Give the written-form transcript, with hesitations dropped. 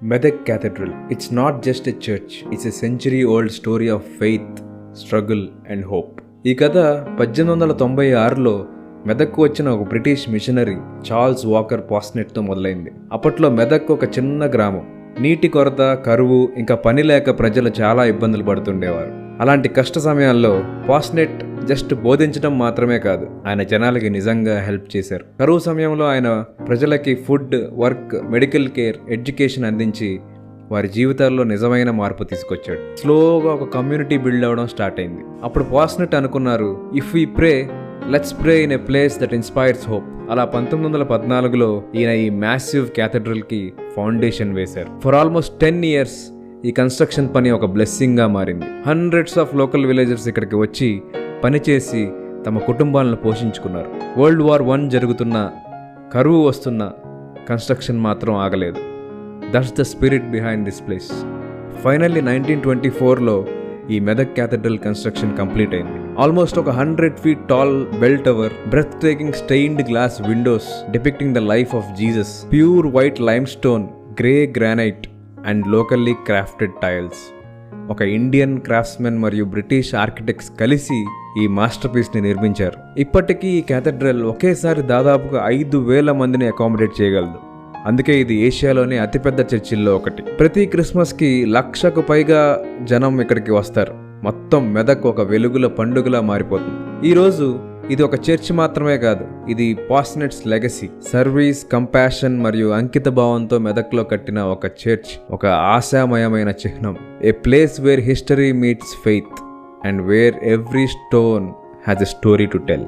Medak Cathedral. It's not just a church, it's a century-old story of faith, struggle and hope. ఈ కథ 1896లో మెదక్కు వచ్చిన ఒక British machinery Charles walker పాస్నెట్తో మొదలైంది. అప్పట్లో మెదక్ ఒక చిన్న గ్రామం. నీటి కొరత, కరువు, ఇంకా పని లేక ప్రజలు చాలా ఇబ్బందులు పడుతుండేవారు. అలాంటి కష్ట సమయాల్లో పాస్నెట్ జస్ట్ బోధించడం మాత్రమే కాదు, ఆయన జనాలకి నిజంగా హెల్ప్ చేశారు. కరువు సమయంలో ఆయన ప్రజలకి food, work, medical care, education అందించి వారి జీవితాల్లో నిజమైన మార్పు తీసుకొచ్చాడు. స్లోగా ఒక కమ్యూనిటీ బిల్డ్ అవ్వడం స్టార్ట్ అయింది. అప్పుడు పాస్నెట్ అనుకున్నారు, if we pray, let's pray in a place that inspires hope. అలా 1914లో ఈయన ఈ మ్యాసివ్ క్యాథెడ్రల్కి ఫౌండేషన్ వేశారు. ఫర్ ఆల్మోస్ట్ 10 years ఈ కన్స్ట్రక్షన్ పని ఒక బ్లెస్సింగ్గా మారింది. హండ్రెడ్స్ ఆఫ్ లోకల్ విలేజర్స్ ఇక్కడికి వచ్చి పనిచేసి తమ కుటుంబాలను పోషించుకున్నారు. వరల్డ్ వార్ I జరుగుతున్న, కరువు వస్తున్న, కన్స్ట్రక్షన్ మాత్రం ఆగలేదు. That's the spirit behind this place. Finally 1924లో ఈ మెదక్ క్యాథెడ్రల్ కన్స్ట్రక్షన్ కంప్లీట్ అయింది. ఆల్మోస్ట్ ఒక 100 feet tall bell tower, breathtaking stained glass windows depicting the life of Jesus, pure white limestone, grey granite and locally crafted tiles. ఒక Indian craftsmen మరియు British architects కలిసి ఈ master పీస్ని నిర్మించారు. ఇప్పటికీ ఈ క్యాథెడ్రల్ ఒకేసారి దాదాపుగా 5,000 మందిని అకామిడేట్ చేయగలదు. అందుకే ఇది ఏషియాలోని అతిపెద్ద చర్చిల్లో ఒకటి. ప్రతి క్రిస్మస్కి 1,00,000కు పైగా జనం ఇక్కడికి వస్తారు. మొత్తం మెదక్ ఒక వెలుగుల పండుగలా మారిపోతుంది. ఈరోజు ఇది ఒక చర్చ్ మాత్రమే కాదు, ఇది పాస్నెట్స్ లెగసీ. సర్వీస్, కంపాషన్ మరియు అంకిత భావంతో మెదక్లో కట్టిన ఒక చర్చ్, ఒక ఆశామయమైన చిహ్నం. A place where history meets faith and where every stone has a story to tell.